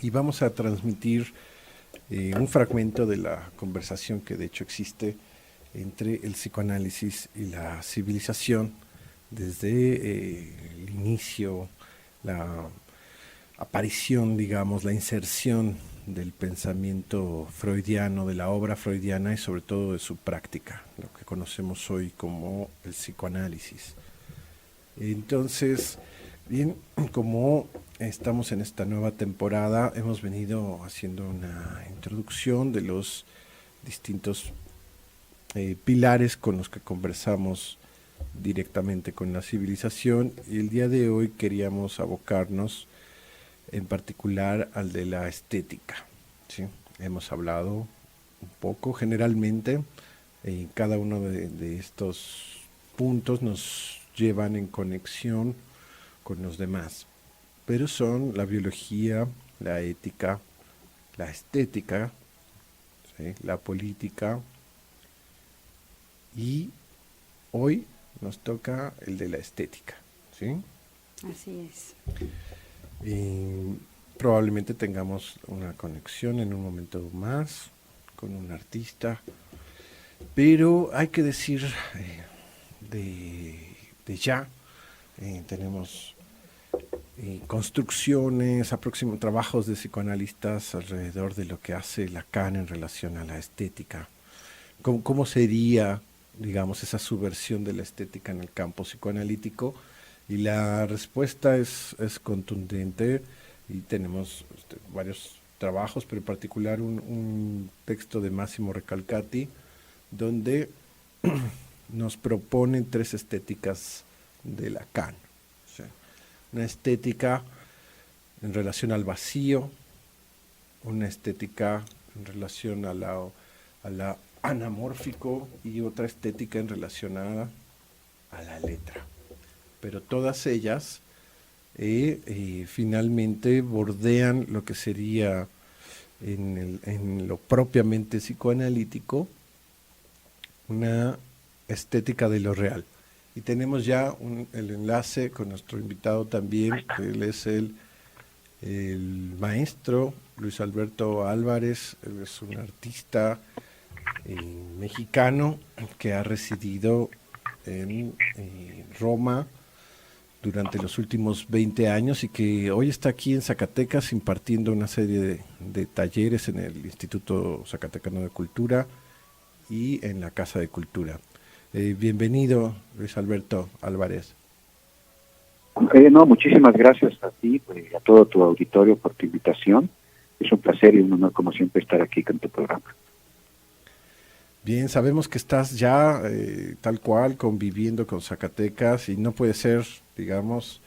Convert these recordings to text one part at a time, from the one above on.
y vamos a transmitir un fragmento de la conversación que de hecho existe entre el psicoanálisis y la civilización desde el inicio, la aparición, digamos, la inserción del pensamiento freudiano, de la obra freudiana y sobre todo de su práctica, lo que conocemos hoy como el psicoanálisis. Entonces, bien, como estamos en esta nueva temporada, hemos venido haciendo una introducción de los distintos pilares con los que conversamos directamente con la civilización, y el día de hoy queríamos abocarnos en particular al de la estética, ¿sí? Hemos hablado un poco generalmente, cada uno de estos puntos nos llevan en conexión con los demás, pero son la biología, la ética, la estética, ¿sí?, la política, y hoy nos toca el de la estética, ¿sí? Así es. Probablemente tengamos una conexión en un momento más con un artista, pero hay que decir de ya, tenemos construcciones, trabajos de psicoanalistas alrededor de lo que hace Lacan en relación a la estética. ¿Cómo sería, digamos, esa subversión de la estética en el campo psicoanalítico? Y la respuesta es contundente, y tenemos varios trabajos, pero en particular un texto de Massimo Recalcati, donde nos proponen tres estéticas de Lacan. O sea, una estética en relación al vacío, una estética en relación a la anamórfico, y otra estética en relación a la letra. Pero todas ellas finalmente bordean lo que sería en lo propiamente psicoanalítico una estética de lo real. Y tenemos ya el enlace con nuestro invitado también, que él es el maestro Luis Alberto Álvarez. Él es un artista mexicano que ha residido en Roma durante los últimos 20 años y que hoy está aquí en Zacatecas impartiendo una serie de talleres en el Instituto Zacatecano de Cultura y en la Casa de Cultura. Bienvenido, Luis Alberto Álvarez. Muchísimas gracias a ti y a todo tu auditorio por tu invitación. Es un placer y un honor, como siempre, estar aquí con tu programa. Bien, sabemos que estás ya tal cual conviviendo con Zacatecas, y no puede ser, digamos,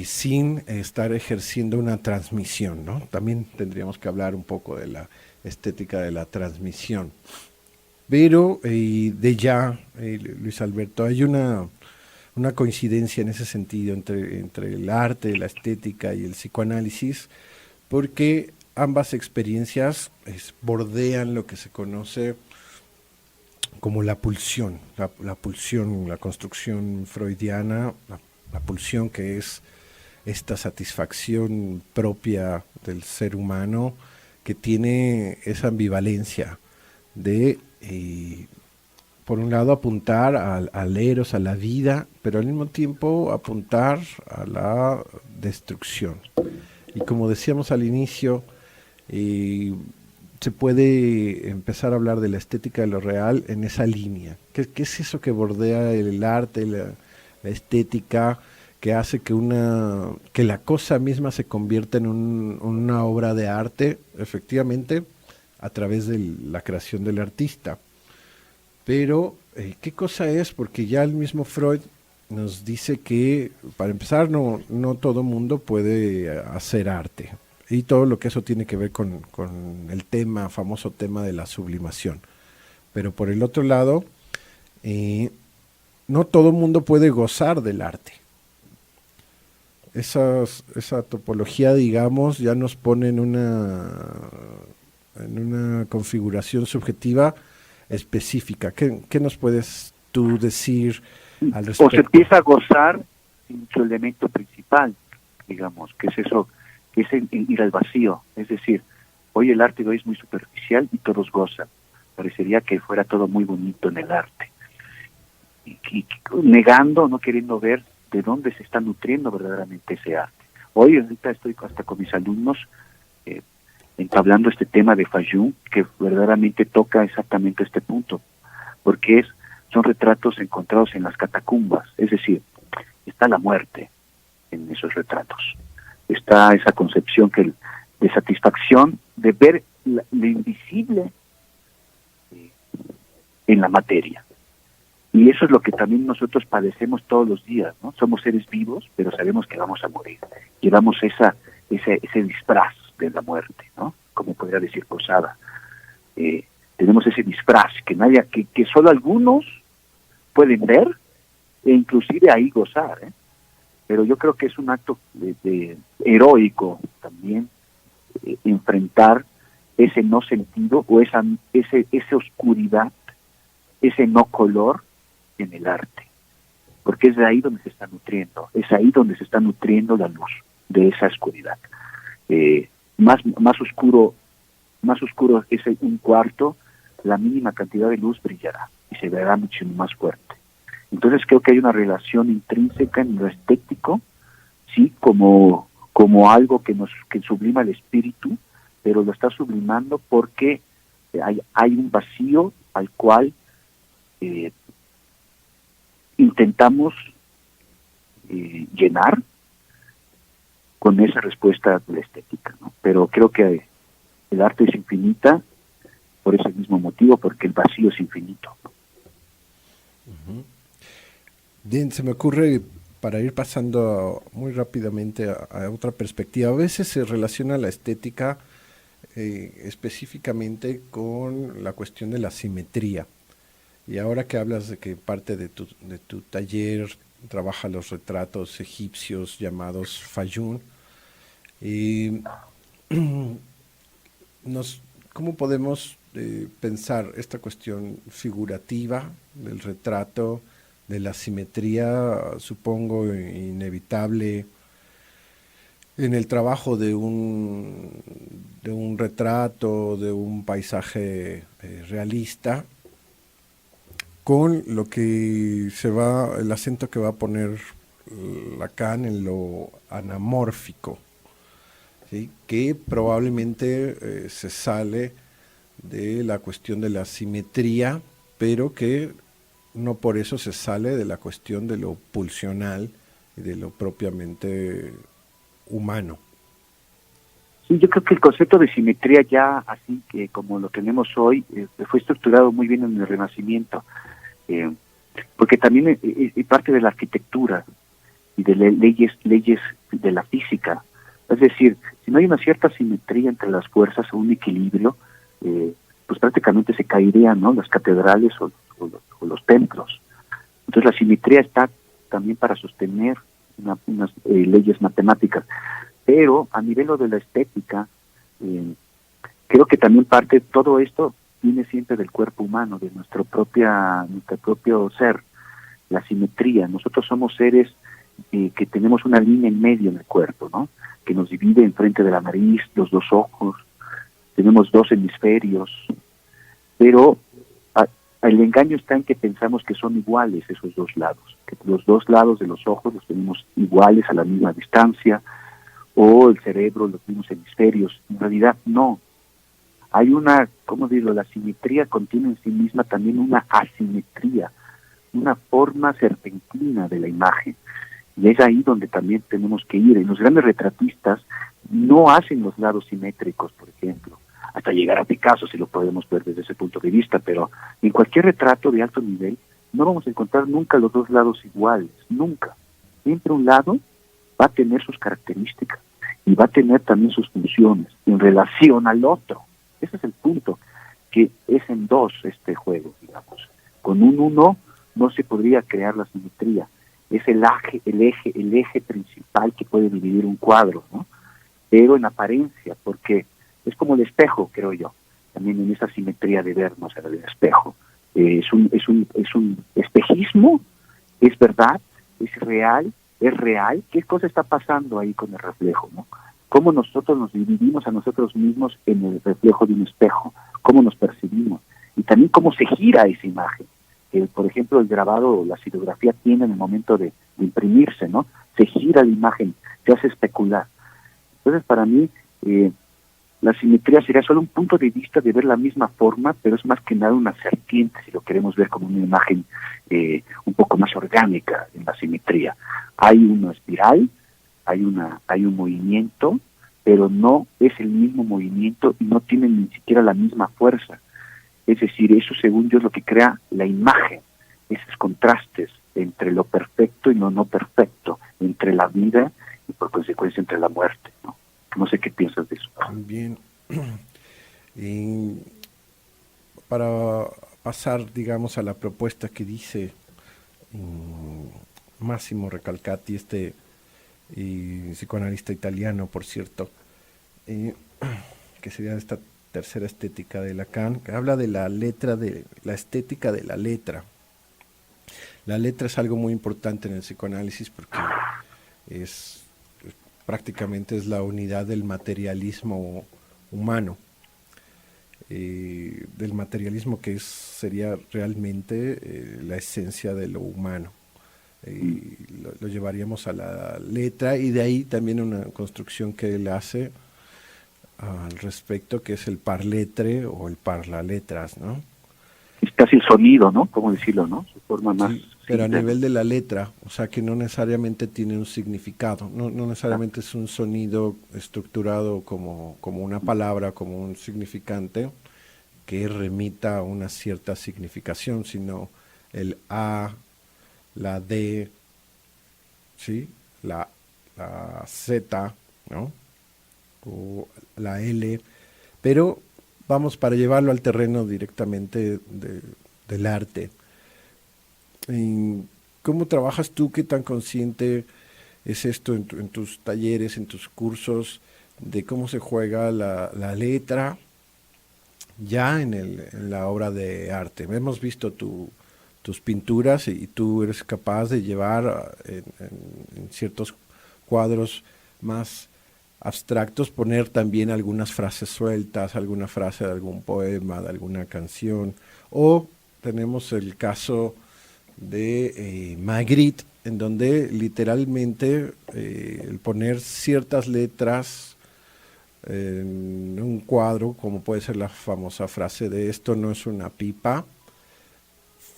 sin estar ejerciendo una transmisión, ¿no? También tendríamos que hablar un poco de la estética de la transmisión. Pero de ya, Luis Alberto, hay una coincidencia en ese sentido entre el arte, la estética y el psicoanálisis, porque ambas experiencias bordean lo que se conoce como la pulsión, la pulsión, la construcción freudiana, la pulsión, que es esta satisfacción propia del ser humano que tiene esa ambivalencia de, por un lado, apuntar al eros, a la vida, pero al mismo tiempo apuntar a la destrucción. Y como decíamos al inicio, se puede empezar a hablar de la estética de lo real en esa línea. ¿Qué es eso que bordea el arte, la estética, que hace que la cosa misma se convierta en una obra de arte, efectivamente, a través de la creación del artista? Pero, ¿qué cosa es? Porque ya el mismo Freud nos dice que, para empezar, no todo mundo puede hacer arte, y todo lo que eso tiene que ver con el famoso tema de la sublimación. Pero por el otro lado, no todo mundo puede gozar del arte. Esa topología, digamos, ya nos pone en una configuración subjetiva específica. ¿Qué nos puedes tú decir al respecto? O se empieza a gozar en su elemento principal, digamos, que es eso es en ir al vacío. Es decir, hoy el arte de hoy es muy superficial y todos gozan. Parecería que fuera todo muy bonito en el arte. Y negando, no queriendo ver de dónde se está nutriendo verdaderamente ese arte. Hoy ahorita estoy hasta con mis alumnos entablando este tema de Fayún, que verdaderamente toca exactamente este punto, porque son retratos encontrados en las catacumbas, es decir, está la muerte en esos retratos, está esa concepción de satisfacción de ver lo invisible en la materia. Y eso es lo que también nosotros padecemos todos los días, ¿no? Somos seres vivos, pero sabemos que vamos a morir. Llevamos ese disfraz de la muerte, ¿no? Como podría decir Posada. Tenemos ese disfraz que solo algunos pueden ver e inclusive ahí gozar, ¿eh? Pero yo creo que es un acto de heroico también enfrentar ese no sentido o esa oscuridad, ese no color en el arte, porque es de ahí donde se está nutriendo, es ahí donde se está nutriendo la luz de esa oscuridad. Más oscuro es un cuarto, la mínima cantidad de luz brillará y se verá mucho más fuerte. Entonces creo que hay una relación intrínseca en lo estético, sí, como algo que sublima el espíritu, pero lo está sublimando porque hay un vacío al cual intentamos llenar con esa respuesta de la estética, ¿no? Pero creo que el arte es infinita por ese mismo motivo, porque el vacío es infinito. Uh-huh. Bien, se me ocurre, para ir pasando muy rápidamente a otra perspectiva, a veces se relaciona la estética específicamente con la cuestión de la simetría. Y ahora que hablas de que parte de tu taller trabaja los retratos egipcios llamados Fayún, ¿cómo podemos pensar esta cuestión figurativa del retrato, de la simetría, supongo, inevitable en el trabajo de un retrato, de un paisaje realista, con lo que el acento que va a poner Lacan en lo anamórfico, ¿sí? Que probablemente se sale de la cuestión de la simetría, pero que no por eso se sale de la cuestión de lo pulsional y de lo propiamente humano. Sí, yo creo que el concepto de simetría ya así que como lo tenemos hoy fue estructurado muy bien en el Renacimiento, porque también es parte de la arquitectura y de leyes de la física. Es decir, si no hay una cierta simetría entre las fuerzas o un equilibrio, pues prácticamente se caerían, ¿no?, las catedrales o los templos. Entonces la simetría está también para sostener unas leyes matemáticas. Pero a nivel de la estética, creo que también parte de todo esto viene siempre del cuerpo humano, de nuestro propio ser, la simetría. Nosotros somos seres que tenemos una línea en medio en el cuerpo, ¿no?, que nos divide enfrente de la nariz, los dos ojos, tenemos dos hemisferios, pero el engaño está en que pensamos que son iguales esos dos lados, que los dos lados de los ojos los tenemos iguales a la misma distancia, o el cerebro, los mismos hemisferios. En realidad no. Hay la simetría contiene en sí misma también una asimetría, una forma serpentina de la imagen. Y es ahí donde también tenemos que ir. Y los grandes retratistas no hacen los lados simétricos, por ejemplo, hasta llegar a Picasso, si lo podemos ver desde ese punto de vista, pero en cualquier retrato de alto nivel no vamos a encontrar nunca los dos lados iguales, nunca. Siempre un lado va a tener sus características y va a tener también sus funciones en relación al otro. Ese es el punto, que es en dos este juego, digamos. Con un uno no se podría crear la simetría. Es el eje principal que puede dividir un cuadro, ¿no? Pero en apariencia, porque es como el espejo, creo yo, también en esa simetría de vernos en el espejo. Es un espejismo, es verdad, es real, ¿qué cosa está pasando ahí con el reflejo, no? cómo nosotros nos dividimos a nosotros mismos en el reflejo de un espejo, cómo nos percibimos, y también cómo se gira esa imagen. Por ejemplo, el grabado o la xilografía tiene en el momento de imprimirse, ¿no? Se gira la imagen, se hace especular. Entonces, para mí, la simetría sería solo un punto de vista de ver la misma forma, pero es más que nada una serpiente, si lo queremos ver como una imagen un poco más orgánica en la simetría. Hay una espiral, hay un movimiento, pero no es el mismo movimiento y no tiene ni siquiera la misma fuerza. Es decir, eso según yo es lo que crea la imagen, esos contrastes entre lo perfecto y lo no perfecto, entre la vida y por consecuencia entre la muerte, ¿no? No sé qué piensas de eso. Bien. Y para pasar, digamos, a la propuesta que dice Massimo Recalcati, psicoanalista italiano, por cierto, que sería esta tercera estética de Lacan, que habla de la letra, de la estética de la letra. La letra es algo muy importante en el psicoanálisis porque prácticamente es la unidad del materialismo humano, del materialismo que sería realmente la esencia de lo humano. Lo llevaríamos a la letra, y de ahí también una construcción que él hace al respecto, que es el parletre o el parlaletras, ¿no? Es casi el sonido, ¿no? ¿Cómo decirlo, no? Su forma más... Sí, pero a nivel de la letra, o sea que no necesariamente tiene un significado, no necesariamente es un sonido estructurado como una palabra, como un significante que remita a una cierta significación, sino el A, la D, ¿sí? la Z, ¿no? O la L, pero vamos para llevarlo al terreno directamente del arte. ¿Cómo trabajas tú? ¿Qué tan consciente es esto en tus talleres, en tus cursos, de cómo se juega la letra ya en la obra de arte? Hemos visto tus pinturas y tú eres capaz de llevar en ciertos cuadros más abstractos, poner también algunas frases sueltas, alguna frase de algún poema, de alguna canción. O tenemos el caso de Magritte, en donde literalmente el poner ciertas letras en un cuadro, como puede ser la famosa frase de "esto no es una pipa",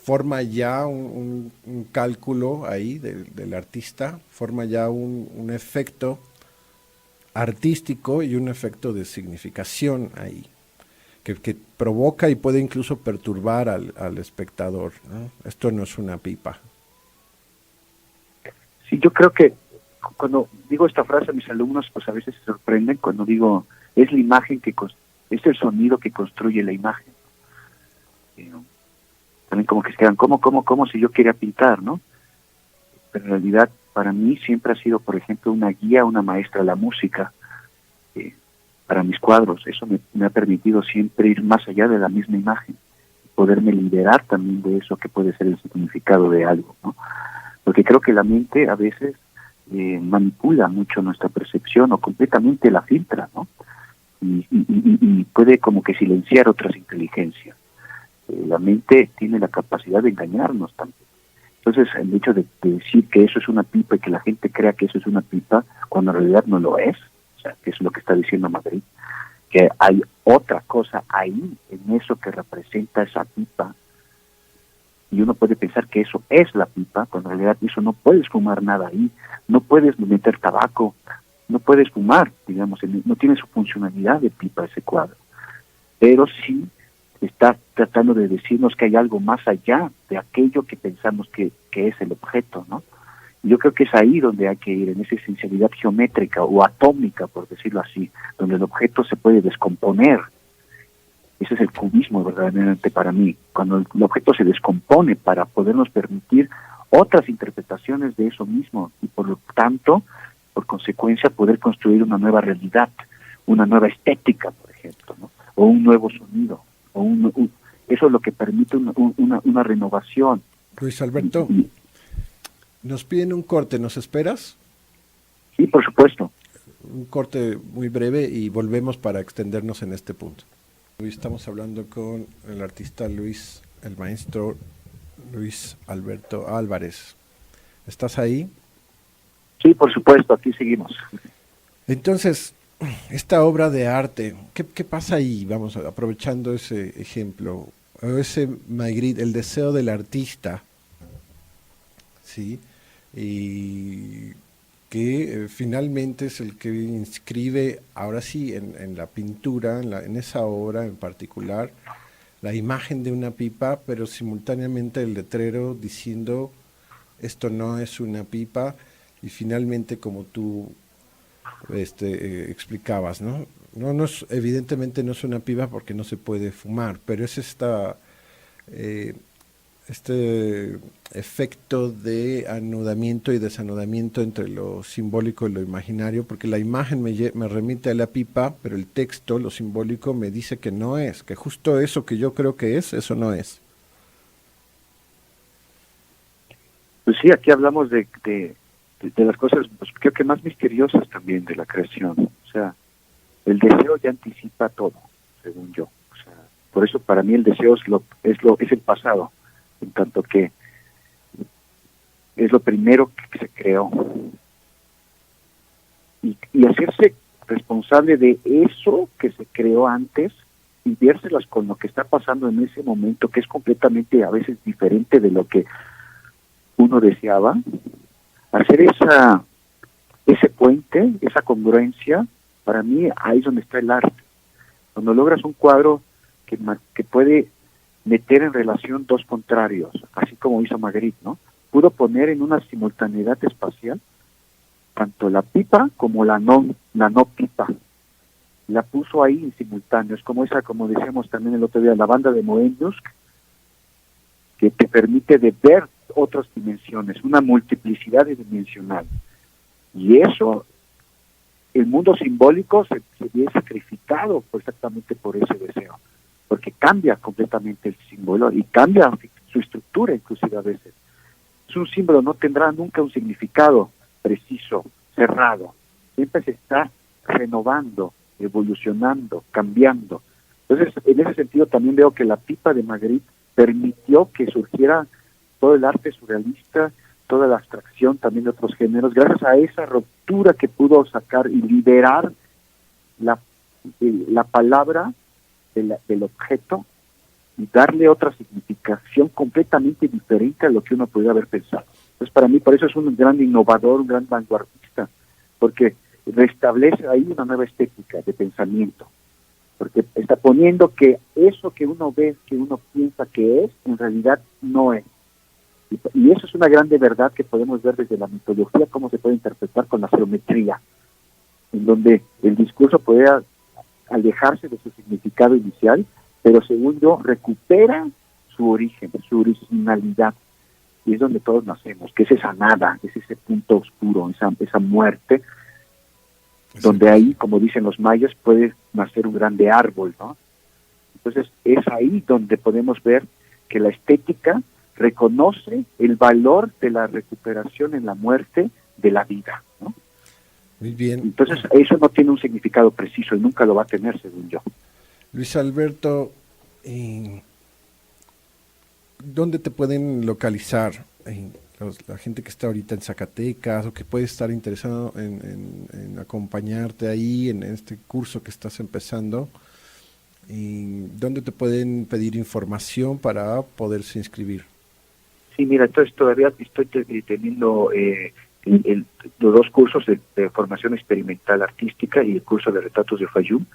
forma ya un cálculo ahí del artista, forma ya un efecto artístico y un efecto de significación ahí, que provoca y puede incluso perturbar al espectador, ¿no? Esto no es una pipa. Sí, yo creo que cuando digo esta frase a mis alumnos, pues a veces se sorprenden cuando digo, es la imagen es el sonido que construye la imagen. También como que se quedan, ¿cómo si yo quería pintar, ¿no? Pero en realidad para mí siempre ha sido, por ejemplo, una guía, una maestra la música para mis cuadros. Eso me ha permitido siempre ir más allá de la misma imagen, poderme liberar también de eso que puede ser el significado de algo, ¿no? Porque creo que la mente a veces manipula mucho nuestra percepción o completamente la filtra, ¿no? Y puede como que silenciar otras inteligencias. La mente tiene la capacidad de engañarnos también. Entonces, el hecho de decir que eso es una pipa y que la gente crea que eso es una pipa, cuando en realidad no lo es, o sea, que es lo que está diciendo Madrid, que hay otra cosa ahí, en eso que representa esa pipa, y uno puede pensar que eso es la pipa, cuando en realidad eso no puedes fumar nada ahí, no puedes meter tabaco, no puedes fumar, digamos, no tiene su funcionalidad de pipa ese cuadro, pero sí está tratando de decirnos que hay algo más allá de aquello que pensamos que es el objeto, ¿no? Y yo creo que es ahí donde hay que ir, en esa esencialidad geométrica o atómica, por decirlo así, donde el objeto se puede descomponer. Ese es el cubismo verdaderamente para mí, cuando el objeto se descompone para podernos permitir otras interpretaciones de eso mismo y por lo tanto, por consecuencia, poder construir una nueva realidad, una nueva estética, por ejemplo, ¿no? O un nuevo sonido. Eso es lo que permite una renovación. Luis Alberto, nos piden un corte, ¿nos esperas? Sí, por supuesto. un corte muy breve y volvemos para extendernos en este punto. Hoy estamos hablando con el artista Luis, el maestro Luis Alberto Álvarez. ¿Estás ahí? Sí, por supuesto, aquí seguimos. Entonces, esta obra de arte, ¿qué pasa ahí? Vamos, aprovechando ese ejemplo, o ese Magritte, el deseo del artista, ¿sí? Y que finalmente es el que inscribe, ahora sí, en la pintura, en esa obra en particular, la imagen de una pipa, pero simultáneamente el letrero diciendo esto no es una pipa, y finalmente como tú explicabas, ¿no? No es, evidentemente no es una pipa porque no se puede fumar, pero es eh, este efecto de anudamiento y desanudamiento entre lo simbólico y lo imaginario, porque la imagen me remite a la pipa, pero el texto, lo simbólico, me dice que no es, que justo eso que yo creo que es, eso no es. Pues sí, aquí hablamos de las cosas, pues, creo que más misteriosas también de la creación. O sea, el deseo ya anticipa todo, según yo. O sea, por eso para mí el deseo es el pasado, en tanto que es lo primero que se creó. Y hacerse responsable de eso que se creó antes y vérselas con lo que está pasando en ese momento, que es completamente a veces diferente de lo que uno deseaba, hacer ese puente, esa congruencia, para mí ahí es donde está el arte. Cuando logras un cuadro que puede meter en relación dos contrarios, así como hizo Magritte, ¿no? Pudo poner en una simultaneidad espacial tanto la pipa como la no pipa. La puso ahí en simultáneo. Es como como decíamos también el otro día, la banda de Moebius, que te permite de ver otras dimensiones, una multiplicidad dimensional. Y eso, el mundo simbólico se ve sacrificado exactamente por ese deseo, porque cambia completamente el símbolo y cambia su estructura inclusive a veces. Es un símbolo, no tendrá nunca un significado preciso, cerrado. Siempre se está renovando, evolucionando, cambiando. Entonces, en ese sentido también veo que la pipa de Magritte permitió que surgiera todo el arte surrealista, toda la abstracción también de otros géneros, gracias a esa ruptura que pudo sacar y liberar la palabra del objeto y darle otra significación completamente diferente a lo que uno podría haber pensado. Entonces, para mí, por eso es un gran innovador, un gran vanguardista, porque restablece ahí una nueva estética de pensamiento, porque está poniendo que eso que uno ve, que uno piensa que es, en realidad no es. Y eso es una grande verdad que podemos ver desde la mitología, cómo se puede interpretar con la geometría, en donde el discurso puede alejarse de su significado inicial, pero según yo recupera su origen, su originalidad, y es donde todos nacemos, que es esa nada, es ese punto oscuro, esa muerte, donde ahí, como dicen los mayas, puede nacer un grande árbol, ¿no? Entonces es ahí donde podemos ver que la estética reconoce el valor de la recuperación en la muerte de la vida, ¿no? Muy bien. Entonces eso no tiene un significado preciso y nunca lo va a tener, según yo. Luis Alberto, ¿dónde te pueden localizar? La gente que está ahorita en Zacatecas o que puede estar interesado en acompañarte ahí en este curso que estás empezando, ¿y dónde te pueden pedir información para poderse inscribir? Sí, mira, entonces todavía estoy teniendo los dos cursos de formación experimental artística y el curso de retratos de Fayum.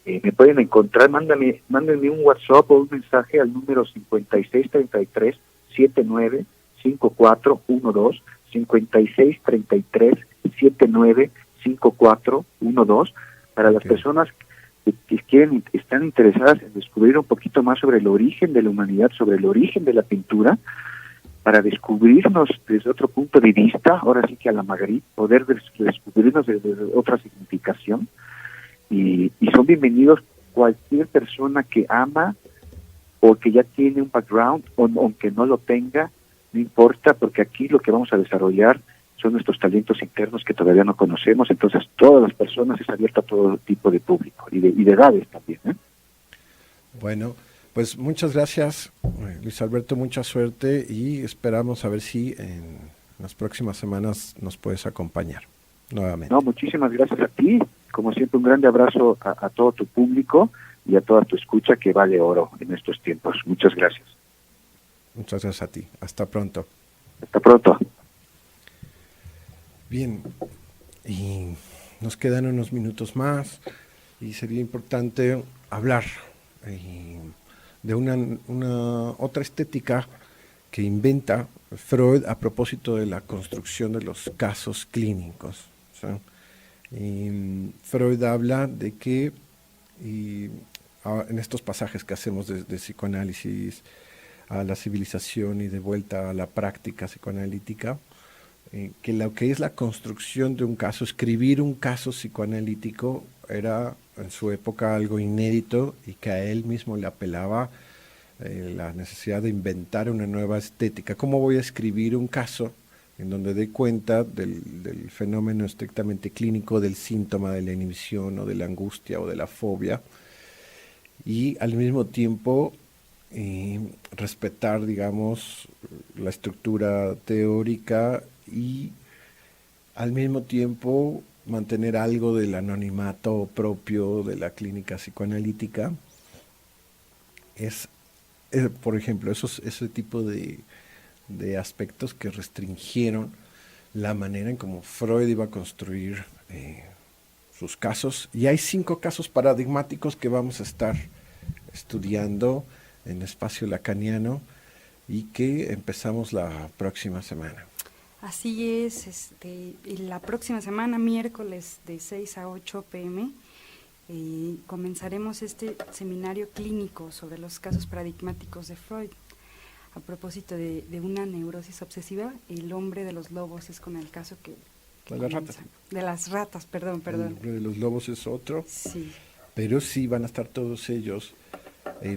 Me pueden encontrar, mándenme un WhatsApp o un mensaje al número 5633-795412, 5633-795412, para las personas que están interesadas en descubrir un poquito más sobre el origen de la humanidad, sobre el origen de la pintura, para descubrirnos desde otro punto de vista, ahora sí que a la Magritte, poder descubrirnos desde otra significación. Y son bienvenidos cualquier persona que ama o que ya tiene un background, o aunque no lo tenga, no importa, porque aquí lo que vamos a desarrollar son nuestros talentos internos que todavía no conocemos. Entonces, todas las personas, es abierto a todo tipo de público y de edades también. Bueno, pues muchas gracias, Luis Alberto, mucha suerte y esperamos a ver si en las próximas semanas nos puedes acompañar nuevamente. No, muchísimas gracias a ti. Como siempre, un grande abrazo a todo tu público y a toda tu escucha, que vale oro en estos tiempos. Muchas gracias. Muchas gracias a ti. Hasta pronto. Hasta pronto. Bien, y nos quedan unos minutos más y sería importante hablar de una otra estética que inventa Freud a propósito de la construcción de los casos clínicos. ¿Sí? Y Freud habla de que en estos pasajes que hacemos de psicoanálisis a la civilización y de vuelta a la práctica psicoanalítica, que lo que es la construcción de un caso, escribir un caso psicoanalítico era en su época algo inédito y que a él mismo le apelaba la necesidad de inventar una nueva estética. ¿Cómo voy a escribir un caso en donde dé cuenta del fenómeno estrictamente clínico, del síntoma de la inhibición o de la angustia o de la fobia, y al mismo tiempo respetar, digamos, la estructura teórica y al mismo tiempo mantener algo del anonimato propio de la clínica psicoanalítica? Es por ejemplo, ese tipo de aspectos que restringieron la manera en cómo Freud iba a construir sus casos. Y hay 5 casos paradigmáticos que vamos a estar estudiando en Espacio Lacaniano y que empezamos la próxima semana. Así es, la próxima semana, miércoles de 6 a 8 p.m., comenzaremos este seminario clínico sobre los casos paradigmáticos de Freud. A propósito de una neurosis obsesiva, el hombre de los lobos es con el caso que... De las ratas. De las ratas, perdón. El hombre de los lobos es otro. Sí. Pero sí van a estar todos ellos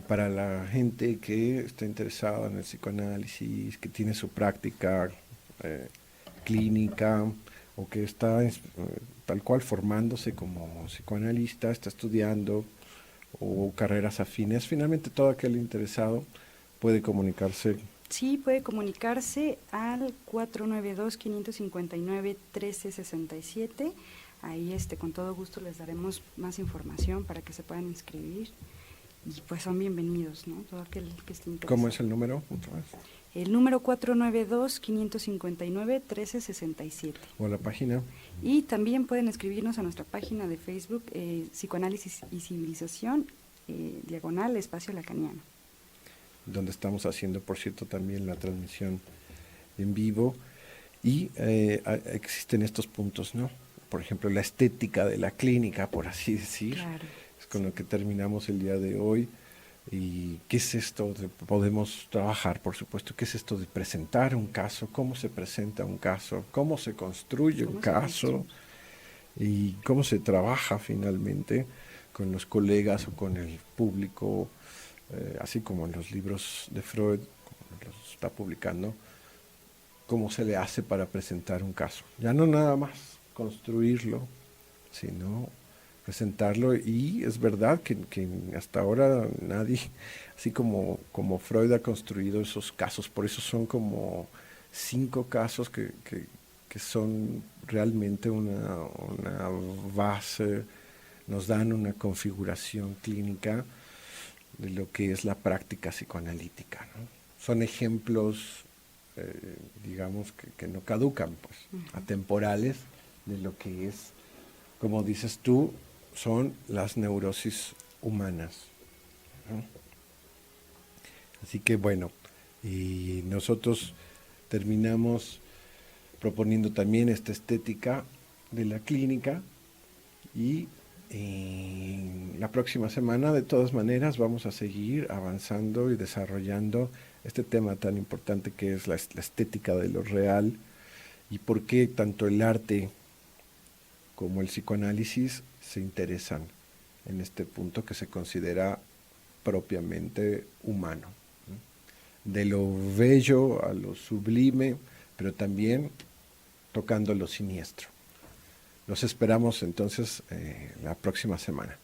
para la gente que está interesada en el psicoanálisis, que tiene su práctica clínica o que está tal cual formándose como psicoanalista, está estudiando o carreras afines. Finalmente todo aquel interesado puede comunicarse. Sí, puede comunicarse al 492-559-1367. Ahí con todo gusto les daremos más información para que se puedan inscribir y pues son bienvenidos, ¿no? Todo aquel que esté interesado. ¿Cómo es el número? Otra vez. El número 492-559-1367. O la página. Y también pueden escribirnos a nuestra página de Facebook, Psicoanálisis y Civilización, / Espacio Lacaniano. Donde estamos haciendo, por cierto, también la transmisión en vivo. Y existen estos puntos, ¿no? Por ejemplo, la estética de la clínica, por así decir. Claro. Es con lo que terminamos el día de hoy. ¿Y qué es esto? Podemos trabajar, por supuesto, ¿qué es esto de presentar un caso? ¿Cómo se presenta un caso? ¿Cómo se construye un caso? ¿Y cómo se trabaja finalmente con los colegas o con el público? Así como en los libros de Freud, como los está publicando, ¿cómo se le hace para presentar un caso? Ya no nada más construirlo, sino presentarlo. Y es verdad que hasta ahora nadie, así como Freud ha construido esos casos, por eso son como 5 casos que son realmente una base, nos dan una configuración clínica de lo que es la práctica psicoanalítica, ¿no? Son ejemplos, digamos, que no caducan, pues, atemporales de lo que es, como dices tú, son las neurosis humanas, ¿no? Así que bueno, y nosotros terminamos proponiendo también esta estética de la clínica y la próxima semana, de todas maneras, vamos a seguir avanzando y desarrollando este tema tan importante que es la estética de lo real y por qué tanto el arte como el psicoanálisis se interesan en este punto que se considera propiamente humano, ¿no? De lo bello a lo sublime, pero también tocando lo siniestro. Los esperamos entonces la próxima semana.